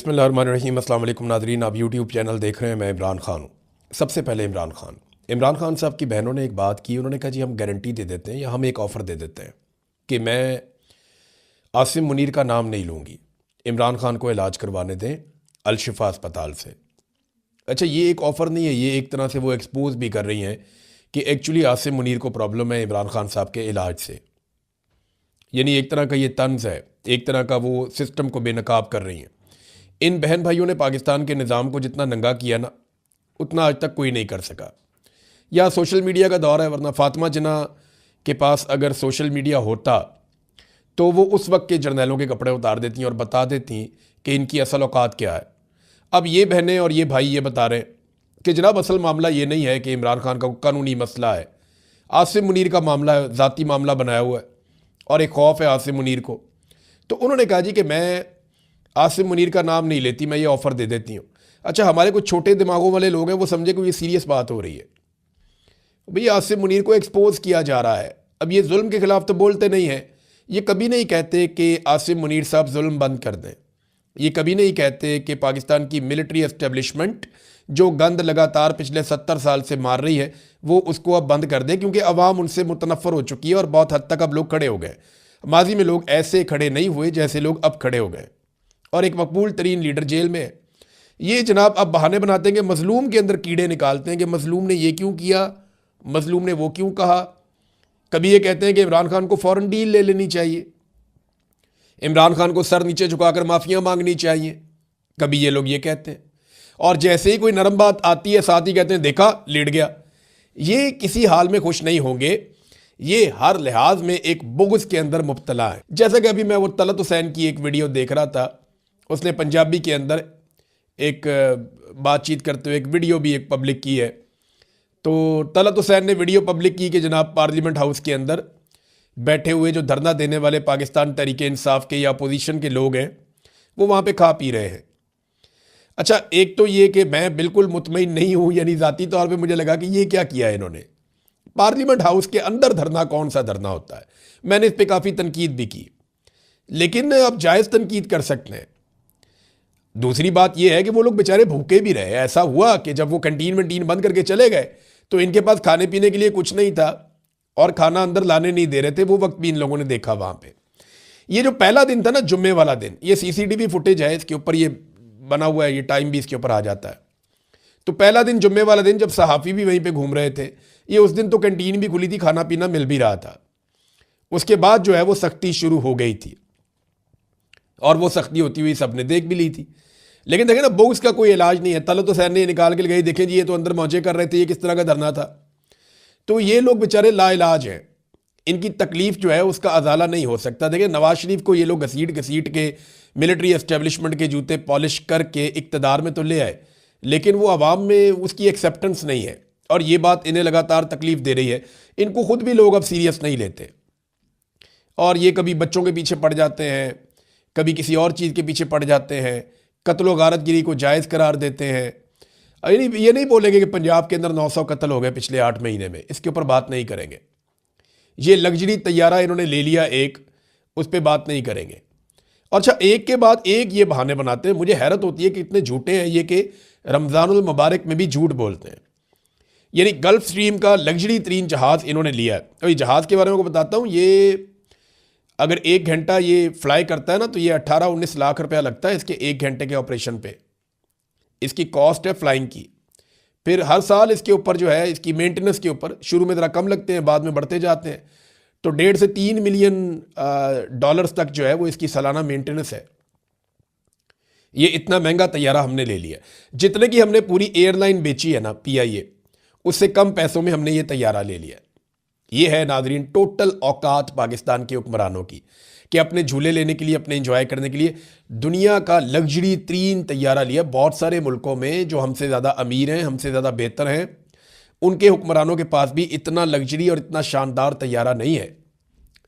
बिस्मिल्लाहिर्रहमानिर्रहीम। अस्सलाम वालेकुम नाज़रीन, आप यूट्यूब चैनल देख रहे हैं। मैं इमरान खान हूँ। सबसे पहले इमरान खान साहब की बहनों ने एक बात की। उन्होंने कहा जी हम गारंटी दे देते हैं या हम एक ऑफ़र दे देते हैं कि मैं आसिम मुनीर का नाम नहीं लूँगी, इमरान खान को इलाज करवाने दें अल-शिफा अस्पताल से। अच्छा, ये एक ऑफ़र नहीं है, ये एक तरह से वो एक्सपोज भी कर रही हैं कि एक्चुअली आसिम मुनीर को प्रॉब्लम है इमरान खान साहब के इलाज से। यानी एक तरह का ये तंज़ है, एक तरह का वो सिस्टम को बेनकाब कर रही हैं। इन बहन भाइयों ने पाकिस्तान के निज़ाम को जितना नंगा किया ना, उतना आज तक कोई नहीं कर सका। या सोशल मीडिया का दौर है, वरना फातिमा जिन्ना के पास अगर सोशल मीडिया होता तो वो उस वक्त के जर्नैलों के कपड़े उतार देती और बता देती कि इनकी असल औकात क्या है। अब ये बहनें और ये भाई ये बता रहे हैं कि जनाब असल मामला ये नहीं है कि इमरान खान का कानूनी मसला है, आसिम मुनीर का मामला है, ज़ाती मामला बनाया हुआ है और एक खौफ है आसिम मुनीर को। तो उन्होंने कहा जी कि मैं आसिम मुनीर का नाम नहीं लेती, मैं ये ऑफ़र दे देती हूँ। अच्छा, हमारे कुछ छोटे दिमागों वाले लोग हैं, वो समझे कि ये सीरियस बात हो रही है। भैया आसिम मुनीर को एक्सपोज किया जा रहा है। अब ये जुल्म के ख़िलाफ़ तो बोलते नहीं हैं, ये कभी नहीं कहते कि आसिम मुनीर साहब जुल्म बंद कर दें, ये कभी नहीं कहते कि पाकिस्तान की मिलिट्री एस्टेब्लिशमेंट जो गंद लगातार पिछले 70 साल से मार रही है वो उसको अब बंद कर दे, क्योंकि अवाम उनसे मुतनफ़र हो चुकी है और बहुत हद तक अब लोग खड़े हो गए। माजी में लोग ऐसे खड़े नहीं हुए जैसे लोग अब खड़े हो गए और एक मकबूल तरीन लीडर जेल में है। ये जनाब अब बहाने बनाते हैं कि मजलूम के अंदर कीड़े निकालते हैं कि मजलूम ने ये क्यों किया, मजलूम ने वो क्यों कहा। कभी ये कहते हैं कि इमरान खान को फ़ौरन डील ले लेनी चाहिए, इमरान खान को सर नीचे झुकाकर माफ़ियाँ मांगनी चाहिए, कभी ये लोग ये कहते हैं। और जैसे ही कोई नरम बात आती है साथ ही कहते हैं देखा लेट गया। ये किसी हाल में खुश नहीं होंगे, ये हर लिहाज में एक बुग़्ज़ के अंदर मुब्तला है। जैसा कि अभी मैं वो तलत हुसैन की एक वीडियो देख रहा था, उसने पंजाबी के अंदर एक बातचीत करते हुए एक वीडियो भी एक पब्लिक की है। तो तलत हुसैन ने वीडियो पब्लिक की कि जनाब पार्लियामेंट हाउस के अंदर बैठे हुए जो धरना देने वाले पाकिस्तान तहरीक इंसाफ के या अपोजिशन के लोग हैं वो वहाँ पे खा पी रहे हैं। अच्छा, एक तो ये कि मैं बिल्कुल मुतमईन नहीं हूँ, यानी ज़ाती तौर पे मुझे लगा कि ये क्या किया है इन्होंने। पार्लियामेंट हाउस के अंदर धरना कौन सा धरना होता है, मैंने इस पर काफ़ी तनकीद भी की, लेकिन आप जायज़ तनकीद कर सकते हैं। दूसरी बात यह है कि वो लोग बेचारे भूखे भी रहे। ऐसा हुआ कि जब वो कैंटीन वंटीन बंद करके चले गए तो इनके पास खाने पीने के लिए कुछ नहीं था और खाना अंदर लाने नहीं दे रहे थे। वो वक्त भी इन लोगों ने देखा वहाँ पे। ये जो पहला दिन था ना, जुम्मे वाला दिन, ये सीसीटीवी फुटेज है, इसके ऊपर ये बना हुआ है, ये टाइम भी इसके ऊपर आ जाता है। तो पहला दिन, जुम्मे वाला दिन, जब सहाफ़ी भी वहीं पर घूम रहे थे, ये उस दिन तो कैंटीन भी खुली थी, खाना पीना मिल भी रहा था। उसके बाद जो है वो सख्ती शुरू हो गई थी और वो सख्ती होती हुई सबने देख भी ली थी। लेकिन देखें ना, बुग़्ज़ का कोई इलाज नहीं है। तलत हुसैन ने निकाल के गई, देखें जी ये तो अंदर मौजे कर रहे थे, ये किस तरह का धरना था। तो ये लोग बेचारे लाइलाज हैं, इनकी तकलीफ़ जो है उसका अजाला नहीं हो सकता। देखिए नवाज शरीफ को ये लोग घसीट घसीट के मिलिट्री एस्टेब्लिशमेंट के जूते पॉलिश करके इक़्तिदार में तो ले आए, लेकिन वो अवाम में उसकी एक्सेप्टेंस नहीं है और ये बात इन्हें लगातार तकलीफ़ दे रही है। इनको खुद भी लोग अब सीरियस नहीं लेते और ये कभी बच्चों के पीछे पड़ जाते हैं, कभी किसी और चीज़ के पीछे पड़ जाते हैं, कत्ल गारतगिरी को जायज़ करार देते हैं। ये नहीं बोलेंगे कि पंजाब के अंदर 900 कत्ल हो गए पिछले 8 महीने में, इसके ऊपर बात नहीं करेंगे। ये लग्जरी तैयारा इन्होंने ले लिया एक, उस पर बात नहीं करेंगे। और अच्छा, एक के बाद एक ये बहाने बनाते हैं। मुझे हैरत होती है कि इतने झूठे हैं ये कि रमज़ानुल मुबारक में भी झूठ बोलते हैं। यानी गल्फ स्ट्रीम का लग्जरी तरीन जहाज़ इन्होंने लिया है। तो ये जहाज़ के बारे में बताता हूँ, ये अगर 1 घंटा ये फ्लाई करता है ना तो ये 18-19 लाख रुपया लगता है इसके 1 घंटे के ऑपरेशन पे। इसकी कॉस्ट है फ्लाइंग की। फिर हर साल इसके ऊपर जो है इसकी मेंटेनेंस के ऊपर, शुरू में ज़रा कम लगते हैं, बाद में बढ़ते जाते हैं, तो 1.5 से 3 मिलियन डॉलर्स तक जो है वो इसकी सालाना मेंटेनेंस है। ये इतना महंगा तैयारा हमने ले लिया, जितने की हमने पूरी एयरलाइन बेची है ना PIA, उससे कम पैसों में हमने ये तैयारा ले लिया। ये है नाजरीन टोटल औकात पाकिस्तान के हुक्मरानों की कि अपने झूले लेने के लिए, अपने एंजॉय करने के लिए दुनिया का लग्जरी तरीन तैयारा लिया। बहुत सारे मुल्कों में जो हमसे ज़्यादा अमीर हैं, हमसे ज़्यादा बेहतर हैं, उनके हुक्मरानों के पास भी इतना लग्जरी और इतना शानदार तैयारा नहीं है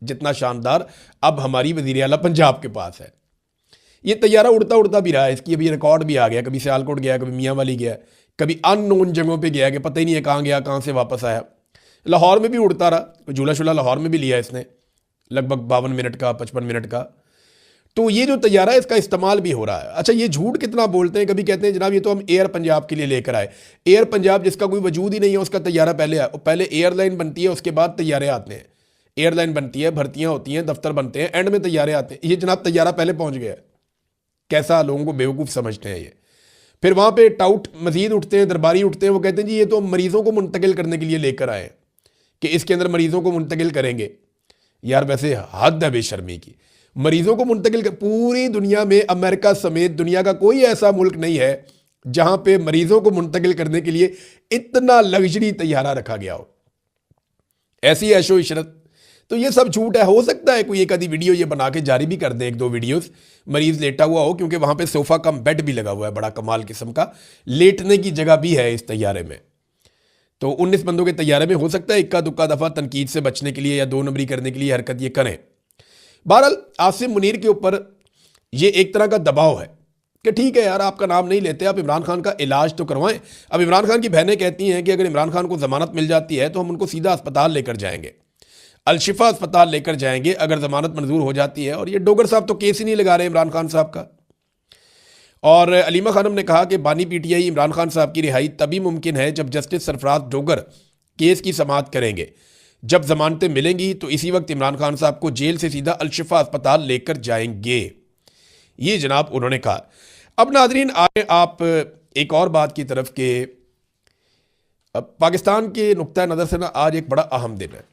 जितना शानदार अब हमारी वज़ीर आला पंजाब के पास है। ये तैयारा उड़ता उड़ता भी रहा है, इसकी अभी रिकॉर्ड भी आ गया, कभी सियालकोट गया, कभी मियाँ वाली गया, कभी अननोन जगहों पर गया कि पता ही नहीं है कहाँ गया, कहाँ से वापस आया। लाहौर में भी उड़ता रहा, झूला शूला लाहौर में भी लिया इसने, लगभग 52 मिनट का, 55 मिनट का। तो ये जो तैयारा है इसका इस्तेमाल भी हो रहा है। अच्छा, ये झूठ कितना बोलते हैं, कभी कहते हैं जनाब ये तो हम एयर पंजाब के लिए लेकर आए। एयर पंजाब जिसका कोई वजूद ही नहीं है, उसका तैयारा पहले एयरलाइन बनती है, उसके बाद तैयारे आते हैं। एयरलाइन बनती है, भर्तियां होती हैं, दफ्तर बनते हैं, एंड में तैयारे आते हैं। ये जनाब तैयारा पहले पहुंच गया। कैसा लोगों को बेवकूफ़ समझते हैं ये। फिर वहाँ पे टाउट मजीद उठते हैं, दरबारी उठते हैं, वो कहते हैं जी ये तो मरीज़ों को मुंतकिल करने के लिए लेकर आए कि इसके अंदर मरीज़ों को मुंतकिल करेंगे। यार वैसे हद है बेशर्मी की। मरीज़ों को मुंतकिल कर, पूरी दुनिया में अमेरिका समेत दुनिया का कोई ऐसा मुल्क नहीं है जहाँ पे मरीज़ों को मुंतकिल करने के लिए इतना लग्जरी तैयारा रखा गया हो, ऐसी ऐशो इशरत। तो ये सब झूठ है। हो सकता है कोई एक आधी वीडियो ये बना के जारी भी कर दे, एक दो वीडियोस, मरीज लेटा हुआ हो, क्योंकि वहां पे सोफा कम बेड भी लगा हुआ है, बड़ा कमाल किस्म का, लेटने की जगह भी है इस तैयारे में। तो 19 बंदों के तैयारे में हो सकता है इक्का दुक्का दफा तनकीद से बचने के लिए या दो नंबरी करने के लिए हरकत ये करें। बहरहाल आसिम मुनीर के ऊपर ये एक तरह का दबाव है कि ठीक है यार, आपका नाम नहीं लेते, आप इमरान खान का इलाज तो करवाएं। अब इमरान खान की बहनें कहती हैं कि अगर इमरान खान को जमानत मिल जाती है तो हम उनको सीधा अस्पताल लेकर जाएंगे, अलशिफा अस्पताल लेकर जाएंगे अगर जमानत मंजूर हो जाती है। और ये डोगर साहब तो केस ही नहीं लगा रहे इमरान खान साहब का। और अलीमा खानम ने कहा कि बानी पीटीआई इमरान खान साहब की रिहाई तभी मुमकिन है जब जस्टिस सरफराज डोगर केस की समाअत करेंगे। जब जमानतें मिलेंगी तो इसी वक्त इमरान खान साहब को जेल से सीधा अलशिफा अस्पताल लेकर जाएंगे, ये जनाब उन्होंने कहा। अब नाजरीन आए आप एक और बात की तरफ के पाकिस्तान के नुक्ता नज़र से ना आज एक बड़ा अहम दिन है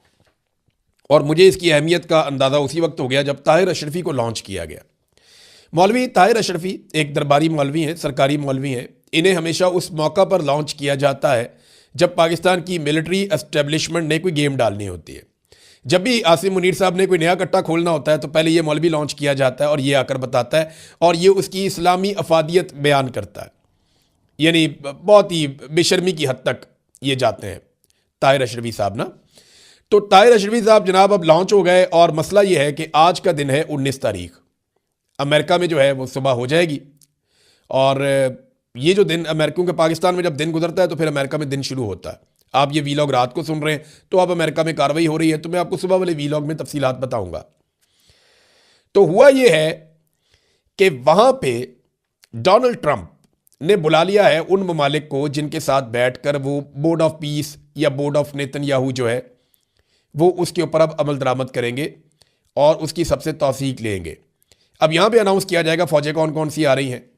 और मुझे इसकी अहमियत का अंदाज़ा उसी वक्त हो गया जब ताहिर अशरफी को लॉन्च किया गया। मौलवी ताहिर अशरफी एक दरबारी मौलवी हैं, सरकारी मौलवी हैं। इन्हें हमेशा उस मौका पर लॉन्च किया जाता है जब पाकिस्तान की मिलिट्री एस्टेब्लिशमेंट ने कोई गेम डालनी होती है। जब भी आसिम मुनीर साहब ने कोई नया कट्टा खोलना होता है तो पहले ये मौलवी लॉन्च किया जाता है और ये आकर बताता है और ये उसकी इस्लामी अफादियत बयान करता है। यानी बहुत ही बेशर्मी की हद तक ये जाते हैं ताहिर अशरफी साहब ना। तो ताहिर अशरफी साहब जनाब अब लॉन्च हो गए और मसला ये है कि आज का दिन है 19 तारीख। अमेरिका में जो है वो सुबह हो जाएगी और ये जो दिन अमेरिका के पाकिस्तान में जब दिन गुजरता है तो फिर अमेरिका में दिन शुरू होता है। आप ये वीलॉग रात को सुन रहे हैं तो अब अमेरिका में कार्रवाई हो रही है, तो मैं आपको सुबह वाले वीलॉग में तफसीलात बताऊंगा। तो हुआ ये है कि वहां पे डोनाल्ड ट्रंप ने बुला लिया है उन ममालिक को जिनके साथ बैठकर वो बोर्ड ऑफ पीस या बोर्ड ऑफ नेतन्याहू जो है वो उसके ऊपर अब अमल दरामद करेंगे और उसकी सबसे तौसीक लेंगे। अब यहां पे अनाउंस किया जाएगा फौजें कौन कौन सी आ रही हैं।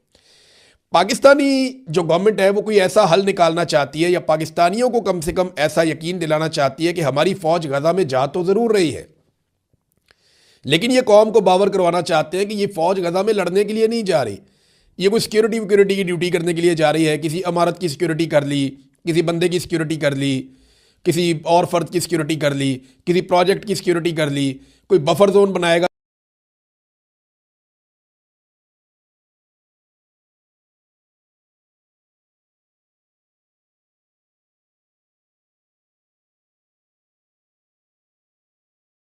पाकिस्तानी जो गवर्नमेंट है वो कोई ऐसा हल निकालना चाहती है या पाकिस्तानियों को कम से कम ऐसा यकीन दिलाना चाहती है कि हमारी फौज गजा में जा तो जरूर रही है, लेकिन ये कौम को बावर करवाना चाहते हैं कि ये फौज गजा में लड़ने के लिए नहीं जा रही, ये कोई सिक्योरिटी की ड्यूटी करने के लिए जा रही है। किसी इमारत की सिक्योरिटी कर ली, किसी बंदे की सिक्योरिटी कर ली, किसी और फर्द की सिक्योरिटी कर ली, किसी प्रोजेक्ट की सिक्योरिटी कर ली, कोई बफर जोन बनाएगा